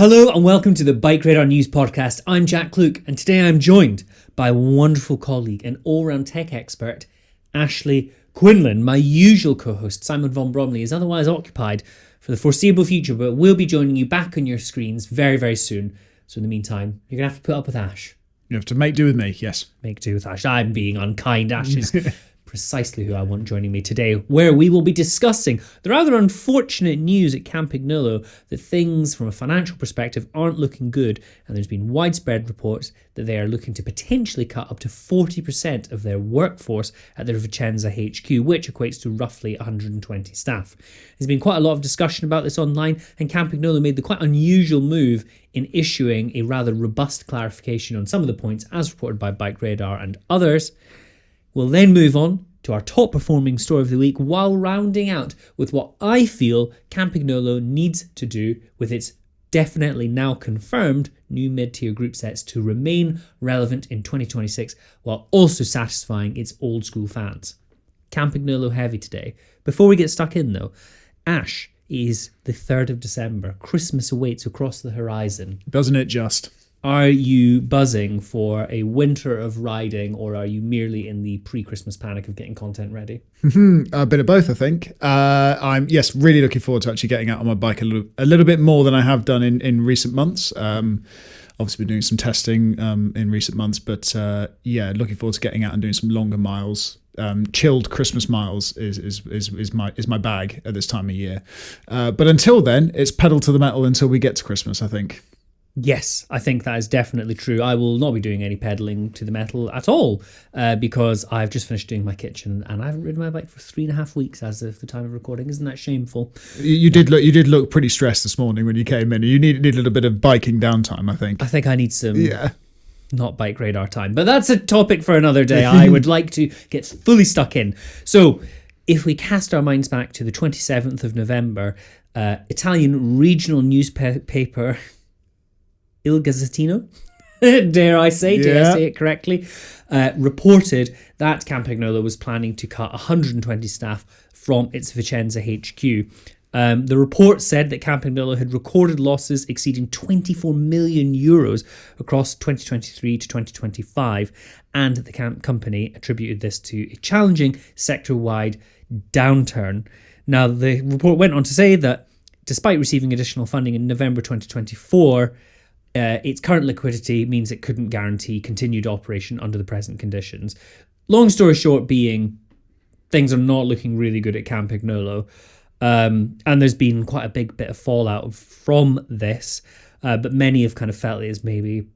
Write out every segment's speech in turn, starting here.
Hello and welcome to the BikeRadar News Podcast. I'm Jack Luke and today I'm joined by a wonderful colleague and all-round tech expert, Ashley Quinlan. My usual co-host, Simon von Bromley, is otherwise occupied for the foreseeable future, but will be joining you back on your screens very, very soon. So in the meantime, you're going to have to put up with Ash. You have to make do with me, yes. Make do with Ash. I'm being unkind. Ash is precisely who I want joining me today, where we will be discussing the rather unfortunate news at Campagnolo that things from a financial perspective aren't looking good, and there's been widespread reports that they are looking to potentially cut up to 40% of their workforce at their Vicenza HQ, which equates to roughly 120 staff. There's been quite a lot of discussion about this online, and Campagnolo made the quite unusual move in issuing a rather robust clarification on some of the points as reported by BikeRadar and others. We'll then move on to our top performing story of the week while rounding out with what I feel Campagnolo needs to do with its definitely now confirmed new mid-tier group sets to remain relevant in 2026 while also satisfying its old school fans. Campagnolo heavy today. Before we get stuck in though, Ash, is the 3rd of December. Christmas awaits across the horizon. Doesn't it just? Are you buzzing for a winter of riding, or are you merely in the pre-Christmas panic of getting content ready? A bit of both, I think. I'm really looking forward to actually getting out on my bike a little bit more than I have done in recent months. Obviously been doing some testing in recent months, but looking forward to getting out and doing some longer miles. Chilled Christmas miles is my bag at this time of year. But until then, it's pedal to the metal until we get to Christmas, I think. Yes, I think that is definitely true. I will not be doing any pedaling to the metal at all because I've just finished doing my kitchen and I haven't ridden my bike for 3.5 weeks as of the time of recording. Isn't that shameful? You did look pretty stressed this morning when you came in. You need a little bit of biking downtime, I think. I think I need some not BikeRadar time, but that's a topic for another day. I would like to get fully stuck in. So if we cast our minds back to the 27th of November, Italian regional newspaper Il Gazzettino, dare I say it correctly, reported that Campagnolo was planning to cut 120 staff from its Vicenza HQ. The report said that Campagnolo had recorded losses exceeding 24 million euros across 2023 to 2025, and the company attributed this to a challenging sector-wide downturn. Now, the report went on to say that despite receiving additional funding in November 2024, its current liquidity means it couldn't guarantee continued operation under the present conditions. Long story short being, things are not looking really good at Campagnolo. And there's been quite a big bit of fallout from this, but many have kind of felt it is maybe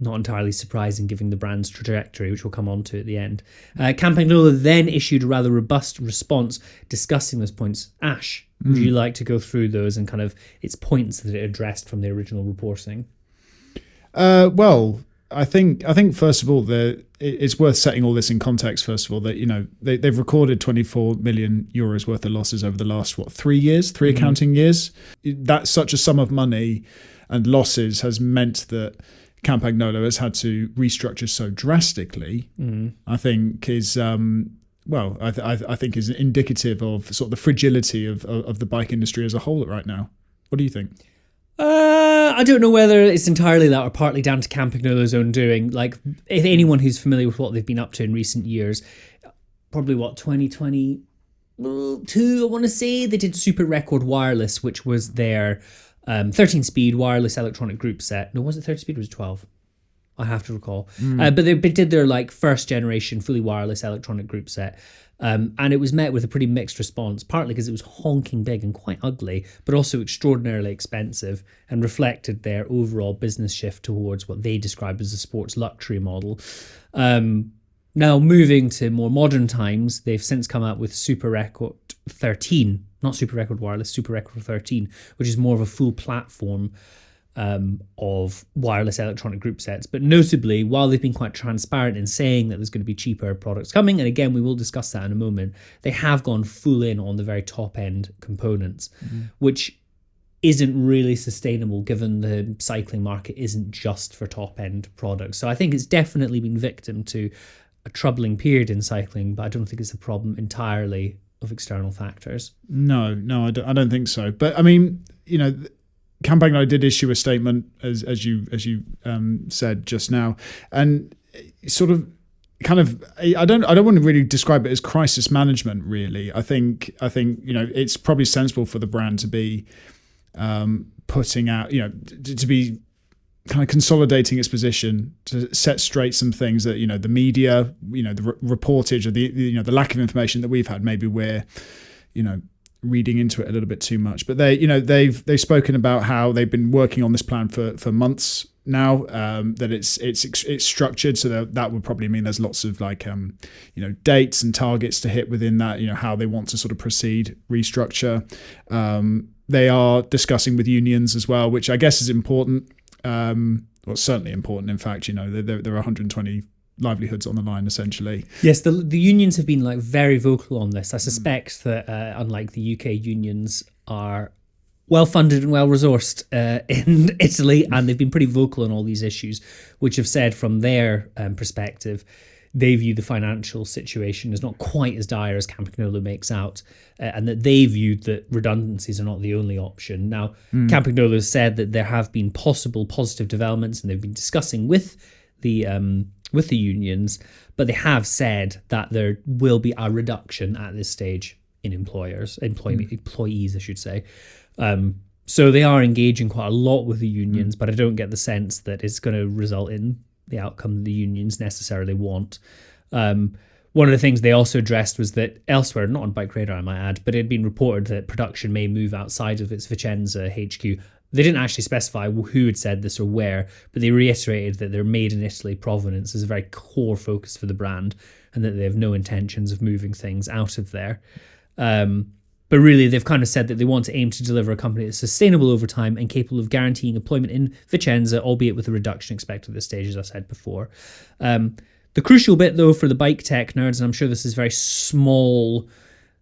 not entirely surprising given the brand's trajectory, which we'll come on to at the end. Campagnolo then issued a rather robust response discussing those points. Ash, would you like to go through those and kind of its points that it addressed from the original reporting? Well, I think first of all, it's worth setting all this in context. First of all, that they've recorded 24 million euros worth of losses over the last 3 years, three accounting years. That's such a sum of money and losses has meant that Campagnolo has had to restructure so drastically. I think is I think is indicative of sort of the fragility of the bike industry as a whole right now. What do you think? I don't know whether it's entirely that or partly down to Campagnolo's own doing. Like, if anyone who's familiar with what they've been up to in recent years, probably 2022, I want to say, they did Super Record Wireless, which was their 13-speed wireless electronic group set. No, was it 30 speed or was it 12? I have to recall. But they did their first generation fully wireless electronic group set. And it was met with a pretty mixed response, partly because it was honking big and quite ugly, but also extraordinarily expensive and reflected their overall business shift towards what they described as a sports luxury model. Now, moving to more modern times, they've since come out with Super Record 13, not Super Record Wireless, Super Record 13, which is more of a full platform of wireless electronic group sets. But notably, while they've been quite transparent in saying that there's going to be cheaper products coming, and again, we will discuss that in a moment, they have gone full in on the very top end components, which isn't really sustainable given the cycling market isn't just for top end products. So I think it's definitely been victim to a troubling period in cycling, but I don't think it's a problem entirely of external factors. No, I don't think so. But I mean, Campagnolo did issue a statement, as you said just now, and sort of kind of I don't want to really describe it as crisis management. Really, I think it's probably sensible for the brand to be putting out, to be kind of consolidating its position, to set straight some things that the media, the reportage or the lack of information that we've had. Maybe we're reading into it a little bit too much, but they've spoken about how they've been working on this plan for months now. That it's structured so that would probably mean there's lots of dates and targets to hit within that. How they want to sort of proceed, restructure. They are discussing with unions as well, which I guess is important. Well, certainly important. In fact, there are 120 livelihoods on the line, essentially. Yes, the unions have been very vocal on this. I suspect that unlike the UK unions are well funded and well resourced in Italy, and they've been pretty vocal on all these issues, which have said from their perspective, they view the financial situation as not quite as dire as Campagnolo makes out, and that they viewed that redundancies are not the only option. Now, Campagnolo has said that there have been possible positive developments, and they've been discussing with the unions, but they have said that there will be a reduction at this stage in employees, I should say. So they are engaging quite a lot with the unions, but I don't get the sense that it's going to result in the outcome the unions necessarily want. One of the things they also addressed was that elsewhere, not on BikeRadar I might add, but it had been reported that production may move outside of its Vicenza HQ. They didn't actually specify who had said this or where, but they reiterated that their made in Italy provenance is a very core focus for the brand and that they have no intentions of moving things out of there. But really, they've kind of said that they want to aim to deliver a company that's sustainable over time and capable of guaranteeing employment in Vicenza, albeit with a reduction expected at this stage, as I said before. The crucial bit, though, for the bike tech nerds, and I'm sure this is very small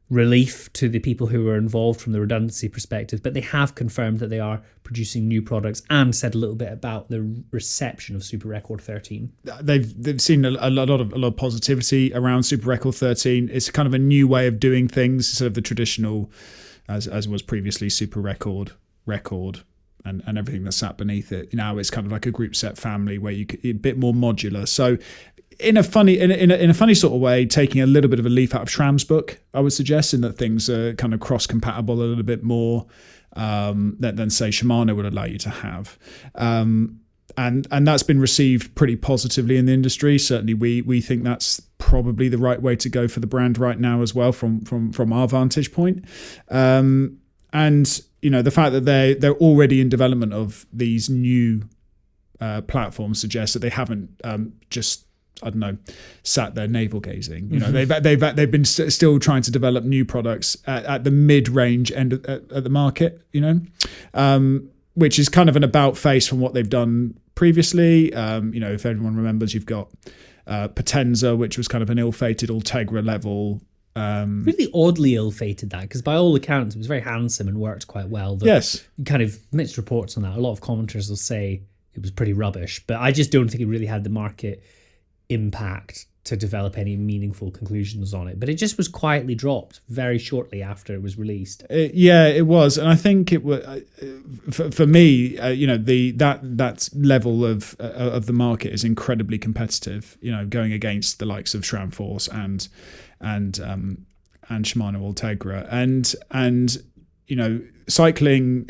relief to the people who are involved from the redundancy perspective, but they have confirmed that they are producing new products and said a little bit about the reception of Super Record 13. They've seen a lot of positivity around Super Record 13. It's kind of a new way of doing things instead of the traditional, as was previously, Super Record, and everything that sat beneath it. Now it's kind of like a group set family where a bit more modular. So in a funny sort of way, taking a little bit of a leaf out of Schramm's book, I would suggest, in that things are kind of cross-compatible a little bit more than say Shimano would allow you to have. And that's been received pretty positively in the industry. Certainly we think that's probably the right way to go for the brand right now as well from our vantage point. And the fact that they're already in development of these new platforms suggests that they haven't just, I don't know, sat there navel gazing. They've been still trying to develop new products at the mid-range end at the market. Which is kind of an about face from what they've done previously. If everyone remembers, you've got Potenza, which was kind of an ill-fated Ultegra level. Really oddly ill-fated, that, because by all accounts it was very handsome and worked quite well. Yes. Kind of mixed reports on that. A lot of commenters will say it was pretty rubbish, but I just don't think it really had the market impact to develop any meaningful conclusions on it. But it just was quietly dropped very shortly after it was released. It was, and I think it was for me. That level of the market is incredibly competitive. Going against the likes of SRAM Force and Shimano Ultegra and cycling,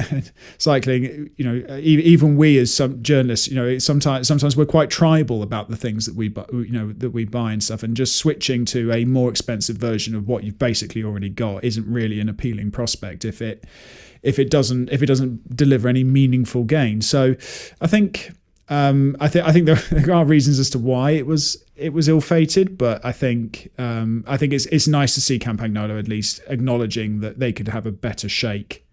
even we as some journalists, sometimes we're quite tribal about the things that we buy and stuff, and just switching to a more expensive version of what you've basically already got isn't really an appealing prospect if it doesn't deliver any meaningful gain. So I think there are reasons as to why it was ill-fated, but I think it's nice to see Campagnolo at least acknowledging that they could have a better shake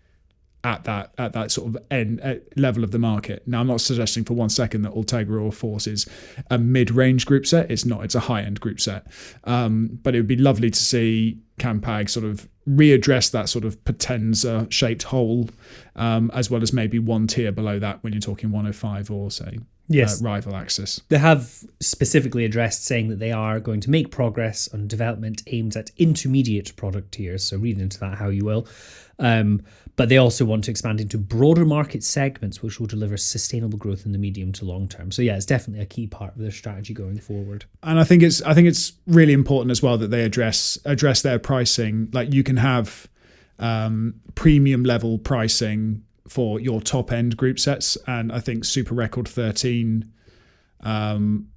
at that sort of end level of the market. Now, I'm not suggesting for one second that Ultegra or Force is a mid-range group set. It's not. It's a high-end group set. But it would be lovely to see Campag sort of readdress that sort of Potenza-shaped hole, as well as maybe one tier below that when you're talking 105 or, say, rival Axis. They have specifically addressed saying that they are going to make progress on development aimed at intermediate product tiers, so read into that how you will. But they also want to expand into broader market segments, which will deliver sustainable growth in the medium to long term. So yeah, it's definitely a key part of their strategy going forward. And I think it's really important as well that they address their pricing. Like, you can have premium level pricing for your top end group sets, and I think Super Record 13 can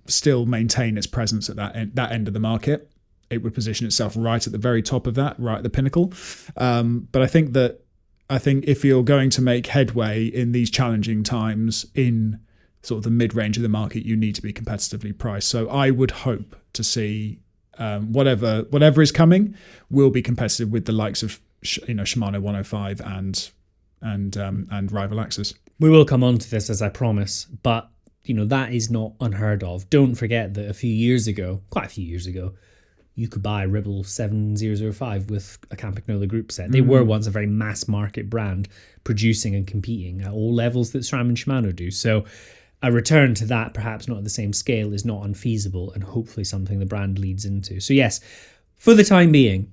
still maintain its presence at that end of the market. It would position itself right at the very top of that, right at the pinnacle. But I think if you're going to make headway in these challenging times in sort of the mid-range of the market, you need to be competitively priced. So I would hope to see whatever is coming will be competitive with the likes of Shimano 105 and Rival Axis. We will come on to this, as I promise, but that is not unheard of. Don't forget that quite a few years ago, you could buy a Ribble 7005 with a Campagnolo group set. They were once a very mass market brand, producing and competing at all levels that SRAM and Shimano do. So a return to that, perhaps not at the same scale, is not unfeasible, and hopefully something the brand leads into. So yes, for the time being,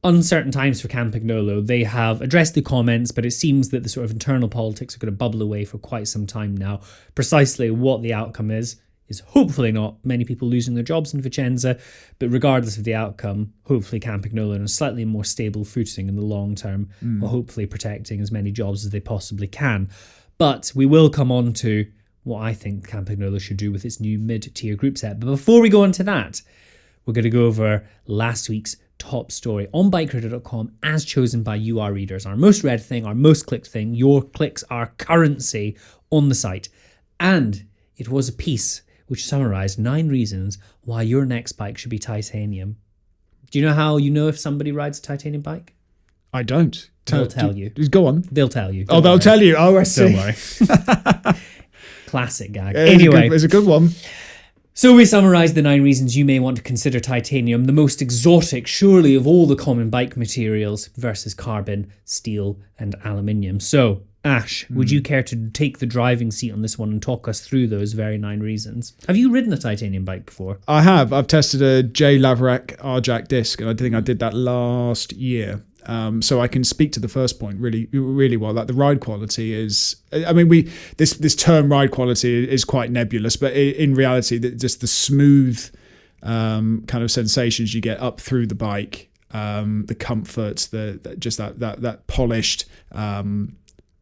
uncertain times for Campagnolo. They have addressed the comments, but it seems that the sort of internal politics are going to bubble away for quite some time now. Precisely what the outcome is hopefully not many people losing their jobs in Vicenza, but regardless of the outcome, hopefully Campagnolo on a slightly more stable footing in the long term, while hopefully protecting as many jobs as they possibly can. But we will come on to what I think Campagnolo should do with its new mid-tier group set. But before we go on to that, we're going to go over last week's top story on BikeRadar.com as chosen by you, our readers. Our most read thing, our most clicked thing. Your clicks are currency on the site. And it was a piece which summarised 9 reasons why your next bike should be titanium. Do you know how you know if somebody rides a titanium bike? I don't. They'll tell you. Go on. They'll tell you. They'll worry. tell you. Oh, I see. Don't worry. Classic gag. Anyway. It's a good one. So we summarised the 9 reasons you may want to consider titanium, the most exotic, surely, of all the common bike materials, versus carbon, steel and aluminium. So, Ash, would you care to take the driving seat on this one and talk us through those very 9 reasons? Have you ridden a titanium bike before? I have. I've tested a J. Laverack R-Jack disc, and I think I did that last year. So I can speak to the first point really, really well. Like, the ride quality is, I mean, this term ride quality is quite nebulous, but in reality, just the smooth kind of sensations you get up through the bike, the comfort, that polished,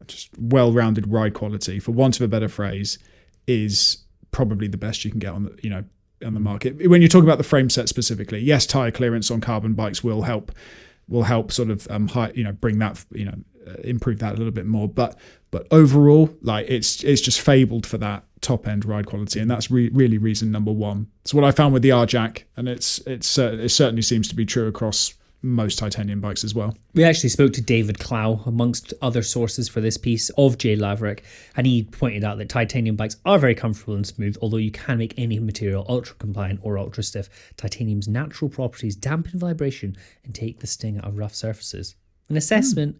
just well-rounded ride quality, for want of a better phrase, is probably the best you can get on the market. When you talk about the frame set specifically, yes, tire clearance on carbon bikes will help sort of bring that, improve that a little bit more, but overall, like, it's just fabled for that top end ride quality, and that's really reason number 1. It's what I found with the R-Jack, and it certainly seems to be true across most titanium bikes as well. We actually spoke to David Clow, amongst other sources for this piece, of J. Laverack, and he pointed out that titanium bikes are very comfortable and smooth, although you can make any material ultra compliant or ultra stiff. Titanium's natural properties dampen vibration and take the sting out of rough surfaces. An assessment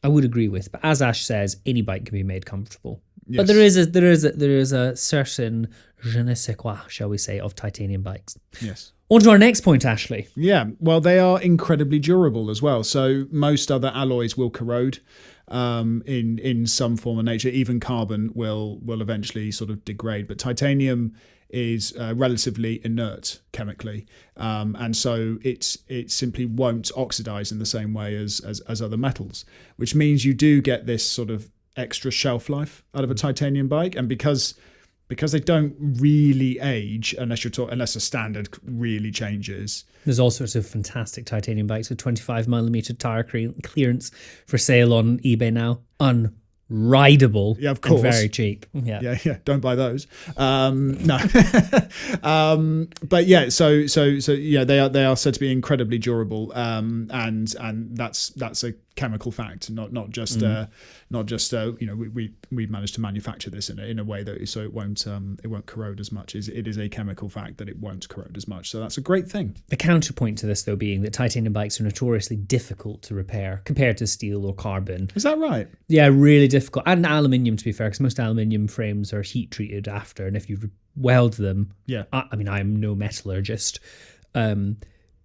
I would agree with, but as Ash says, any bike can be made comfortable. Yes. But there is a certain je ne sais quoi, shall we say, of titanium bikes. Yes. On to our next point, Ashley. Yeah, well, they are incredibly durable as well. So most other alloys will corrode in some form or nature. Even carbon will eventually sort of degrade. But titanium is relatively inert chemically, and so it simply won't oxidize in the same way as other metals, which means you do get this sort of extra shelf life out of a titanium bike. And because they don't really age unless a standard really changes. There's all sorts of fantastic titanium bikes with 25mm tire clearance for sale on eBay now. Unrideable. Yeah, of course. And very cheap. Yeah. Don't buy those. No. But yeah, so yeah, they are said to be incredibly durable. And that's a chemical fact, not just we've managed to manufacture this in a way that so it won't corrode as much. It is a chemical fact that it won't corrode as much, so that's a great thing. The counterpoint to this, though, being that titanium bikes are notoriously difficult to repair compared to steel or carbon. Is that right? Yeah, really difficult. And aluminium, to be fair, because most aluminium frames are heat treated after, and if you weld them, yeah, I mean, I am no metallurgist,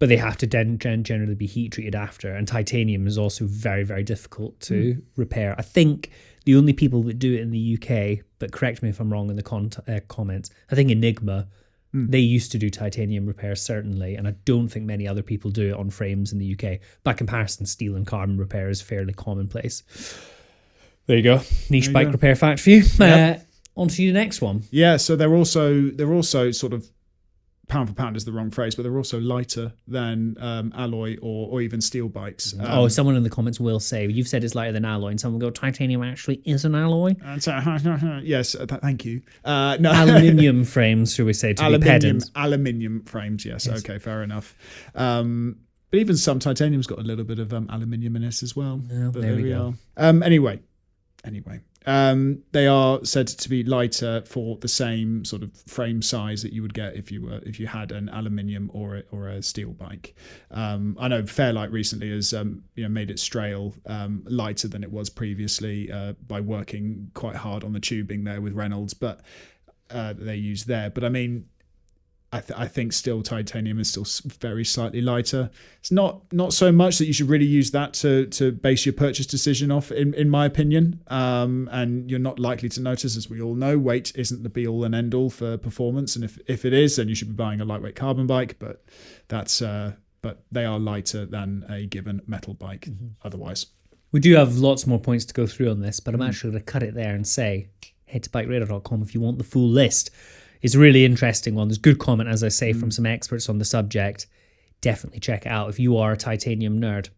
but they have to generally be heat treated after. And titanium is also very, very difficult to repair. I think the only people that do it in the UK, but correct me if I'm wrong in the comments, I think Enigma, they used to do titanium repairs, certainly, and I don't think many other people do it on frames in the UK. By comparison, steel and carbon repair is fairly commonplace. There you go. Niche bike repair fact for you. Yep. On to the next one. Yeah, so they're also sort of, pound for pound is the wrong phrase, but they're also lighter than alloy or even steel bikes. Someone in the comments will say, you've said it's lighter than alloy, and someone will go, titanium actually is an alloy? Yes, thank you. No. Aluminium frames, should we say, to be pedant. Aluminium frames, yes. Okay, fair enough. But even some titanium's got a little bit of aluminium in it as well. Oh, there we go. Anyway. They are said to be lighter for the same sort of frame size that you would get if you had an aluminium or a steel bike. I know Fairlight recently has made its Strail lighter than it was previously by working quite hard on the tubing there with Reynolds, but they use there. But I mean, I think still titanium is still very slightly lighter. It's not so much that you should really use that to base your purchase decision off, in my opinion. And you're not likely to notice, as we all know, weight isn't the be all and end all for performance. And if it is, then you should be buying a lightweight carbon bike. But they are lighter than a given metal bike. Otherwise, we do have lots more points to go through on this, but I'm actually going to cut it there and say, head to BikeRadar.com if you want the full list. It's a really interesting one. There's good comment, as I say, from some experts on the subject. Definitely check it out if you are a titanium nerd,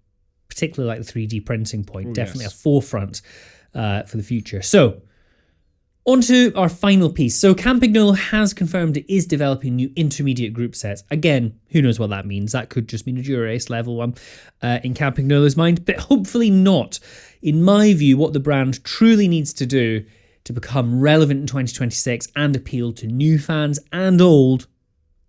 particularly like the 3D printing point. Definitely a forefront for the future. So, on to our final piece. So, Campagnolo has confirmed it is developing new intermediate group sets. Again, who knows what that means? That could just mean a Dura-Ace level one in Campagnolo's mind, but hopefully not. In my view, what the brand truly needs to do to become relevant in 2026 and appeal to new fans and old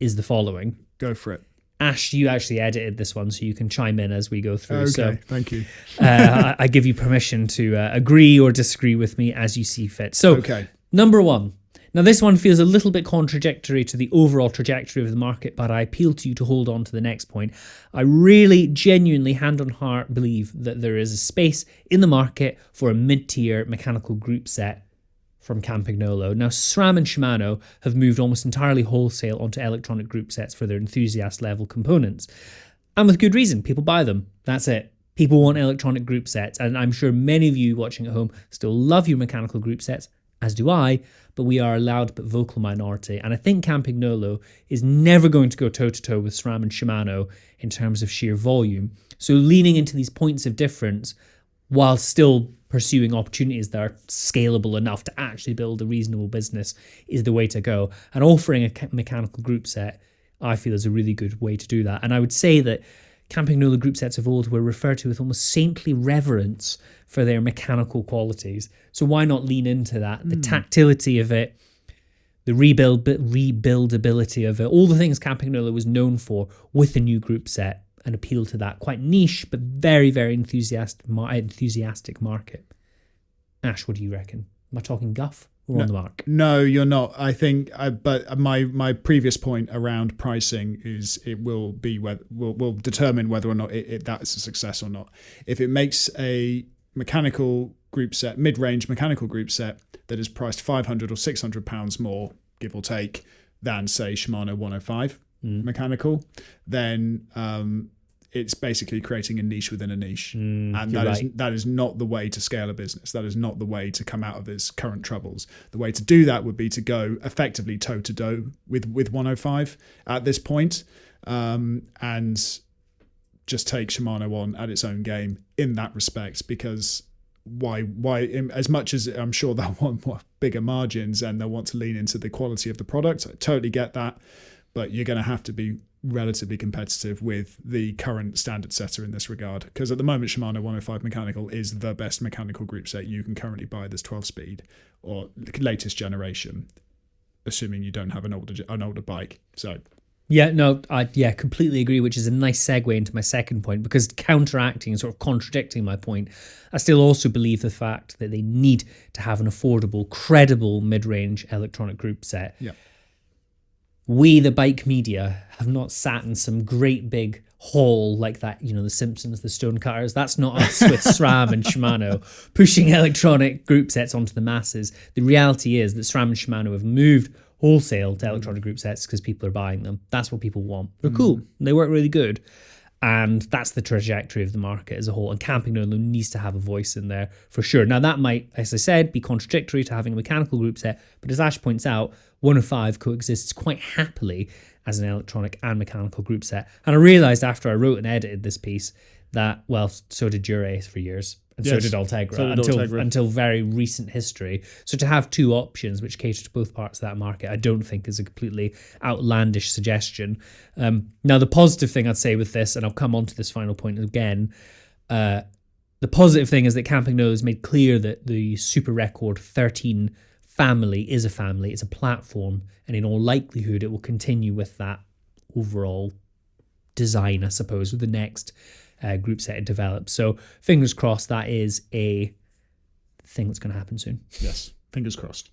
is the following. Go for it. Ash, you actually edited this one, so you can chime in as we go through. Okay, so, thank you. I give you permission to agree or disagree with me as you see fit. So, Number one. Now, this one feels a little bit contradictory to the overall trajectory of the market, but I appeal to you to hold on to the next point. I really, genuinely, hand on heart, believe that there is a space in the market for a mid-tier mechanical group set from Campagnolo. Now, SRAM and Shimano have moved almost entirely wholesale onto electronic group sets for their enthusiast level components. And with good reason, people buy them. That's it. People want electronic group sets, and I'm sure many of you watching at home still love your mechanical group sets, as do I, but we are a loud but vocal minority. And I think Campagnolo is never going to go toe-to-toe with SRAM and Shimano in terms of sheer volume. So leaning into these points of difference while still pursuing opportunities that are scalable enough to actually build a reasonable business is the way to go. And offering a mechanical group set, I feel, is a really good way to do that. And I would say that Campagnolo group sets of old were referred to with almost saintly reverence for their mechanical qualities. So why not lean into that? The tactility of it, the rebuildability of it, all the things Campagnolo was known for with a new group set, and appeal to that quite niche but very, very enthusiastic market. Ash, what do you reckon? Am I talking guff or on the mark? No, you're not. I think, but my previous point around pricing is it will determine whether or not that is a success or not. If it makes a mechanical group set, mid-range mechanical group set that is priced £500 or £600 more, give or take, than say Shimano 105 mechanical, then it's basically creating a niche within a niche. And that is not the way to scale a business. That is not the way to come out of its current troubles. The way to do that would be to go effectively toe-to-toe with 105 at this point, and just take Shimano on at its own game in that respect, because why as much as I'm sure they'll want more bigger margins and they'll want to lean into the quality of the product, I totally get that, but you're going to have to be relatively competitive with the current standard setter in this regard, because at the moment Shimano 105 mechanical is the best mechanical group set you can currently buy this 12 speed or latest generation, assuming you don't have an older bike. So I completely agree, which is a nice segue into my second point, because counteracting and sort of contradicting my point, I still also believe the fact that they need to have an affordable, credible mid-range electronic group set. We, the bike media, have not sat in some great big hall like that, the Simpsons, the Stonecutters. That's not us with SRAM and Shimano pushing electronic group sets onto the masses. The reality is that SRAM and Shimano have moved wholesale to electronic group sets because people are buying them. That's what people want. They're cool. They work really good. And that's the trajectory of the market as a whole. And Campagnolo needs to have a voice in there for sure. Now, that might, as I said, be contradictory to having a mechanical group set. But as Ash points out, 105 coexists quite happily as an electronic and mechanical group set. And I realised after I wrote and edited this piece that, well, so did Dura for years. And so did Ultegra, until very recent history. So to have two options which cater to both parts of that market, I don't think is a completely outlandish suggestion. Now, the positive thing I'd say with this, and I'll come on to this final point again, the positive thing is that Campagnolo has made clear that the Super Record 13 family is a family, it's a platform, and in all likelihood it will continue with that overall design, I suppose, with the next group set it develops. So fingers crossed that is a thing that's going to happen soon. Yes, fingers crossed.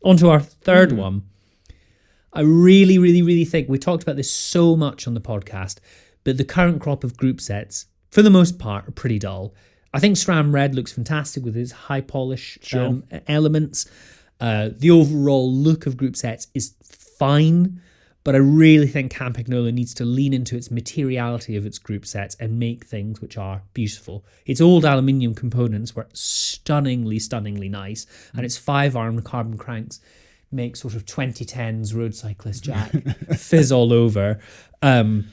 On to our third one. I really, really, really think we talked about this so much on the podcast, but the current crop of group sets, for the most part, are pretty dull. I think SRAM Red looks fantastic with its high polish elements. The overall look of group sets is fine, but I really think Campagnolo needs to lean into its materiality of its group sets and make things which are beautiful. Its old aluminium components were stunningly, stunningly nice, and its 5-arm carbon cranks make sort of 2010s road cyclist jack fizz all over. And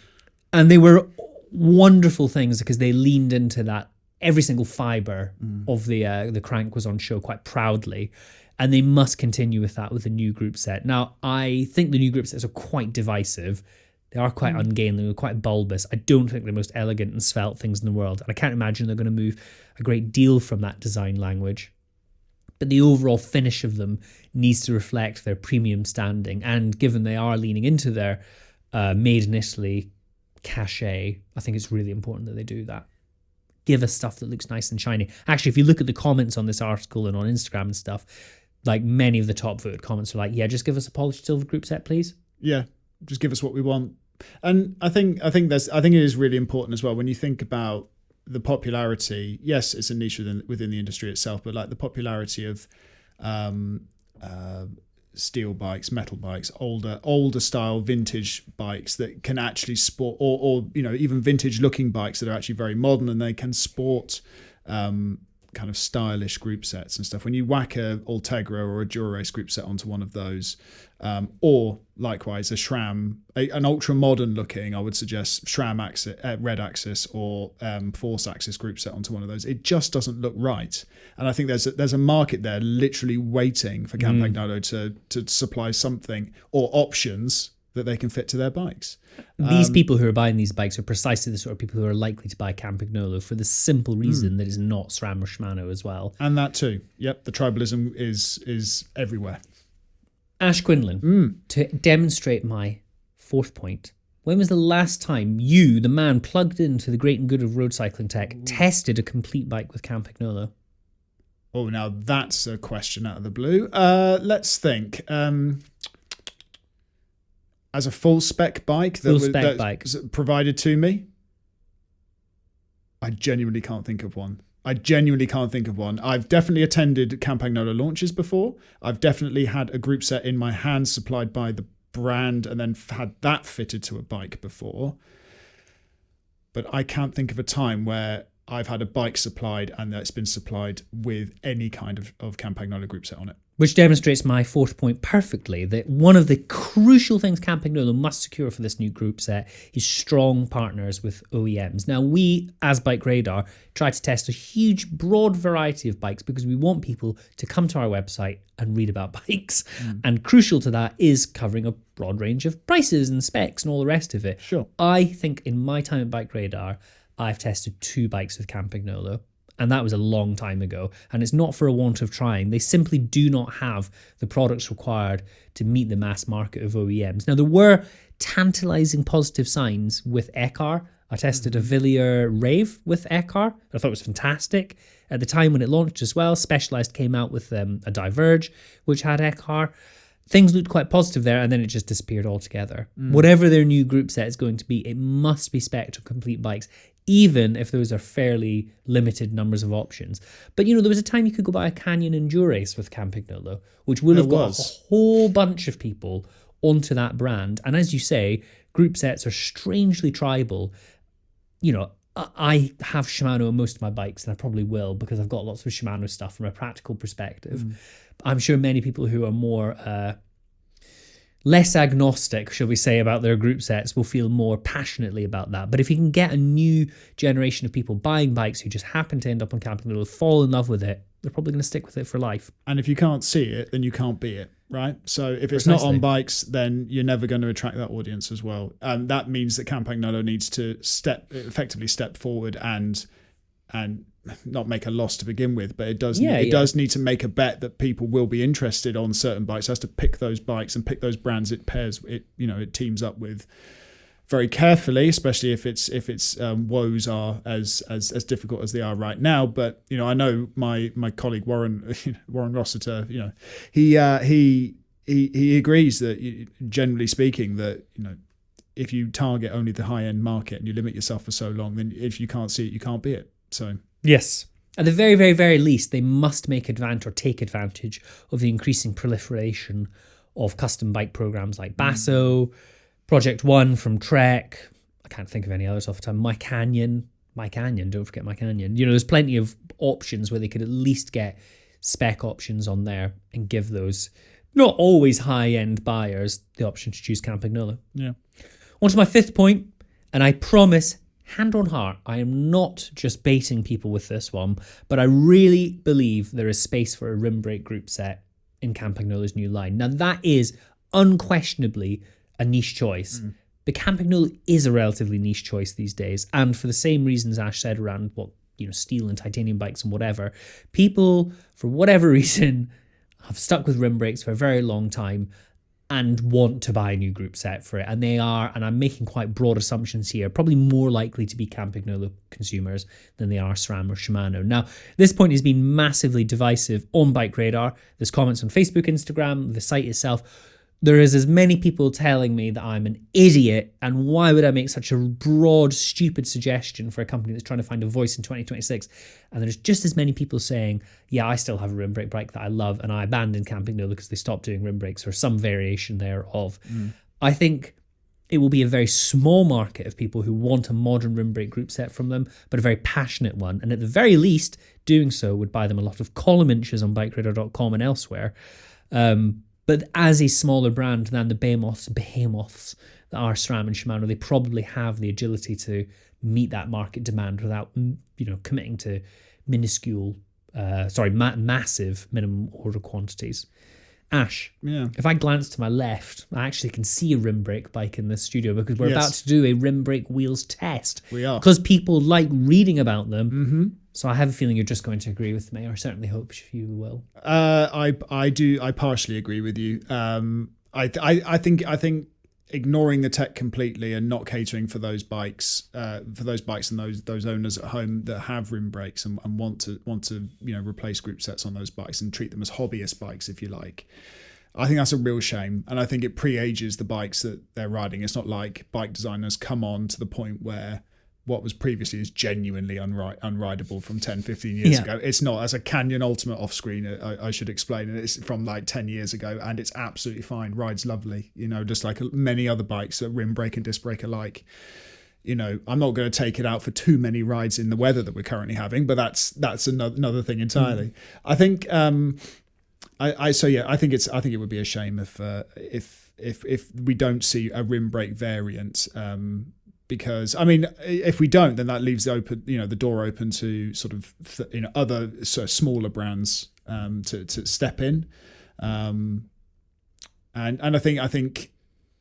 they were wonderful things because they leaned into that. Every single fibre of the crank was on show quite proudly. And they must continue with that with the new group set. Now, I think the new group sets are quite divisive. They are quite ungainly, they're quite bulbous. I don't think they're the most elegant and svelte things in the world. And I can't imagine they're going to move a great deal from that design language. But the overall finish of them needs to reflect their premium standing. And given they are leaning into their made in Italy cachet, I think it's really important that they do that. Give us stuff that looks nice and shiny. Actually, if you look at the comments on this article and on Instagram and stuff, like many of the top voted comments are like, yeah, just give us a polished silver group set, please. Yeah, just give us what we want. And I think it is really important as well when you think about the popularity. Yes, it's a niche within the industry itself, but like the popularity of steel bikes, metal bikes, older style vintage bikes that can actually sport, or even vintage looking bikes that are actually very modern and they can sport kind of stylish group sets and stuff. When you whack a Ultegra or a Dura-Race group set onto one of those, or likewise a SRAM, an ultra modern looking, I would suggest SRAM axis, red axis or force axis group set onto one of those. It just doesn't look right. And I think there's a market there literally waiting for Campagnolo to supply something or options that they can fit to their bikes. These people who are buying these bikes are precisely the sort of people who are likely to buy Campagnolo for the simple reason that it's not SRAM or Shimano as well. And that too. Yep, the tribalism is everywhere. Ash Quinlan, to demonstrate my fourth point, when was the last time you, the man plugged into the great and good of road cycling tech, tested a complete bike with Campagnolo? Oh, now that's a question out of the blue. Let's think. As a full spec bike that provided to me, I genuinely can't think of one. I've definitely attended Campagnolo launches before. I've definitely had a group set in my hands supplied by the brand and then had that fitted to a bike before. But I can't think of a time where I've had a bike supplied and that it's been supplied with any kind of Campagnolo group set on it. Which demonstrates my fourth point perfectly, that one of the crucial things Campagnolo must secure for this new group set is strong partners with OEMs. Now, we, as BikeRadar, try to test a huge, broad variety of bikes because we want people to come to our website and read about bikes. And crucial to that is covering a broad range of prices and specs and all the rest of it. Sure. I think in my time at BikeRadar, I've tested 2 bikes with Campagnolo. And that was a long time ago. And it's not for a want of trying. They simply do not have the products required to meet the mass market of OEMs. Now, there were tantalizing positive signs with Ekar. I tested a Villiers Rave with Ekar. I thought it was fantastic. At the time when it launched as well, Specialized came out with a Diverge, which had Ekar. things looked quite positive there, and then it just disappeared altogether. Whatever their new group set is going to be, it must be spec'd on complete bikes, even if those are fairly limited numbers of options. But, there was a time you could go buy a Canyon Endurace with Campagnolo, which will have got a whole bunch of people onto that brand. And as you say, group sets are strangely tribal. I have Shimano on most of my bikes, and I probably will because I've got lots of Shimano stuff from a practical perspective. I'm sure many people who are more less agnostic, shall we say, about their group sets will feel more passionately about that. But if you can get a new generation of people buying bikes who just happen to end up on Campagnolo, fall in love with it, they're probably going to stick with it for life. And if you can't see it, then you can't be it, right? So if it's not on bikes, then you're never going to attract that audience as well. And that means that Campagnolo needs to effectively step forward and not make a loss to begin with, but it does need to make a bet that people will be interested on certain bikes. It has to pick those bikes and pick those brands it teams up with very carefully, especially if its woes are as difficult as they are right now. But I know my colleague Warren Rossiter, he agrees that generally speaking that if you target only the high end market and you limit yourself for so long, then if you can't see it, you can't be it. So yes. At the very, very, very least, they must take advantage of the increasing proliferation of custom bike programs like Basso, Project One from Trek. I can't think of any others off the top. My Canyon, don't forget My Canyon. There's plenty of options where they could at least get spec options on there and give those not always high-end buyers the option to choose Campagnolo. Yeah. On to my fifth point, and I promise, hand on heart, I am not just baiting people with this one, but I really believe there is space for a rim brake group set in Campagnolo's new line. Now, that is unquestionably a niche choice. But Campagnolo is a relatively niche choice these days. And for the same reasons Ash said around steel and titanium bikes and whatever, people, for whatever reason, have stuck with rim brakes for a very long time and want to buy a new group set for it. And they are, and I'm making quite broad assumptions here, probably more likely to be Campagnolo consumers than they are SRAM or Shimano. Now, this point has been massively divisive on BikeRadar. There's comments on Facebook, Instagram, the site itself. There is as many people telling me that I'm an idiot and why would I make such a broad, stupid suggestion for a company that's trying to find a voice in 2026. And there's just as many people saying, yeah, I still have a rim brake bike that I love and I abandoned Campagnolo because they stopped doing rim brakes or some variation thereof. I think it will be a very small market of people who want a modern rim brake group set from them, but a very passionate one. And at the very least, doing so would buy them a lot of column inches on BikeRadar.com and elsewhere. But as a smaller brand than the behemoths that are SRAM and Shimano, they probably have the agility to meet that market demand without, committing to massive minimum order quantities. Ash, if I glance to my left, I actually can see a rim brake bike in this studio because we're about to do a rim brake wheels test. We are. Because people like reading about them. So I have a feeling you're just going to agree with me, or I certainly hope you will. I do. I partially agree with you. I think ignoring the tech completely and not catering for those bikes, and those owners at home that have rim brakes and want to replace group sets on those bikes and treat them as hobbyist bikes, if you like. I think that's a real shame, and I think it pre-ages the bikes that they're riding. It's not like bike designers come on to the point where what was previously is genuinely unrideable from 10, 15 years ago. It's not. As a Canyon Ultimate off-screen, I should explain, and it's from like 10 years ago, and it's absolutely fine. Rides lovely, just like many other bikes that rim brake and disc brake alike. I'm not going to take it out for too many rides in the weather that we're currently having, but that's another thing entirely. I think I think it would be a shame if we don't see a rim brake variant. Because if we don't, then that leaves the door open to sort of other sort of smaller brands to step in, and I think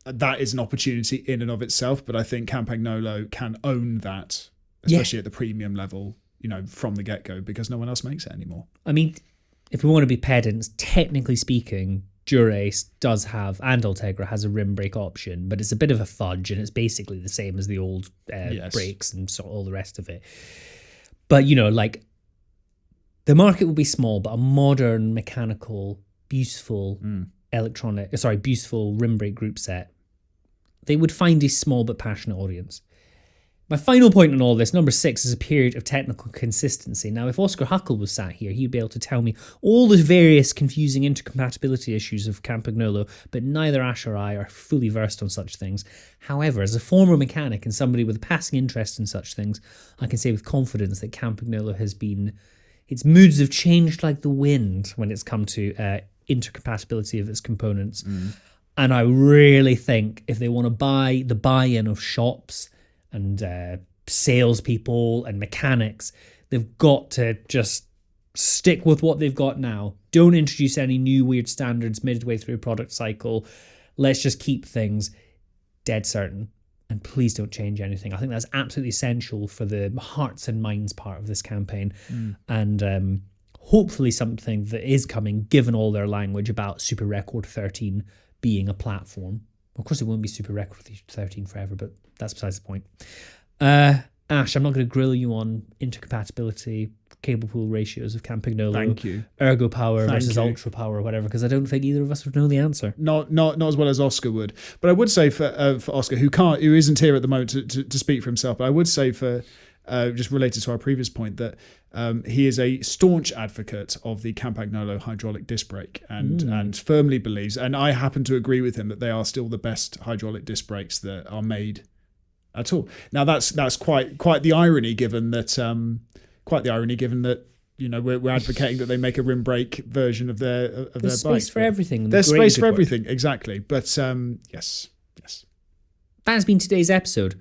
that is an opportunity in and of itself. But I think Campagnolo can own that, especially at the premium level, from the get go, because no one else makes it anymore. If we want to be pedants, technically speaking, Dura-Ace does have, and Ultegra has a rim brake option, but it's a bit of a fudge and it's basically the same as the old brakes and all the rest of it. But, the market will be small, but a modern, mechanical, beautiful beautiful rim brake group set, they would find a small but passionate audience. My final point on all this, number 6, is a period of technical consistency. Now, if Oscar Huckle was sat here, he'd be able to tell me all the various confusing intercompatibility issues of Campagnolo, but neither Ash or I are fully versed on such things. However, as a former mechanic and somebody with a passing interest in such things, I can say with confidence that Campagnolo its moods have changed like the wind when it's come to intercompatibility of its components. And I really think if they want to buy the buy-in of shops and salespeople and mechanics, they've got to just stick with what they've got now. Don't introduce any new weird standards midway through a product cycle. Let's just keep things dead certain. And please don't change anything. I think that's absolutely essential for the hearts and minds part of this campaign. And hopefully something that is coming, given all their language about Super Record 13 being a platform. Of course, it won't be Super Record 13 forever, but that's besides the point. Ash, I'm not going to grill you on intercompatibility, cable pool ratios of Campagnolo. Thank you. Ergo power versus ultra power or whatever, because I don't think either of us would know the answer. Not as well as Oscar would. But I would say for Oscar, who isn't here at the moment to speak for himself, but I would say for just related to our previous point that he is a staunch advocate of the Campagnolo hydraulic disc brake and firmly believes, and I happen to agree with him, that they are still the best hydraulic disc brakes that are made at all. Now that's quite the irony, given that you know we're advocating that they make a rim brake version of their bike. There's space for everything. There's space for everything, exactly. But yes. That's been today's episode.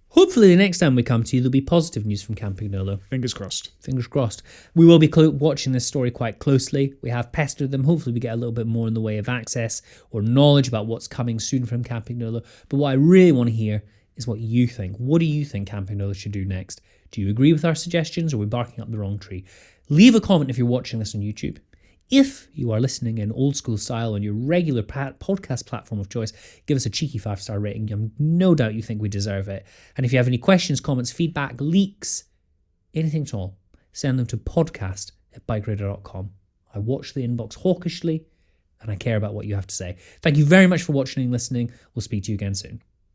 Hopefully the next time we come to you, there'll be positive news from Campagnolo. Fingers crossed. Fingers crossed. We will be watching this story quite closely. We have pestered them. Hopefully we get a little bit more in the way of access or knowledge about what's coming soon from Campagnolo. But what I really want to hear is what you think. What do you think Campagnolo should do next? Do you agree with our suggestions, or are we barking up the wrong tree? Leave a comment if you're watching this on YouTube. If you are listening in old school style on your regular podcast platform of choice, give us a cheeky 5-star rating. I'm no doubt you think we deserve it. And if you have any questions, comments, feedback, leaks, anything at all, send them to podcast@BikeRadar.com. I watch the inbox hawkishly and I care about what you have to say. Thank you very much for watching and listening. We'll speak to you again soon.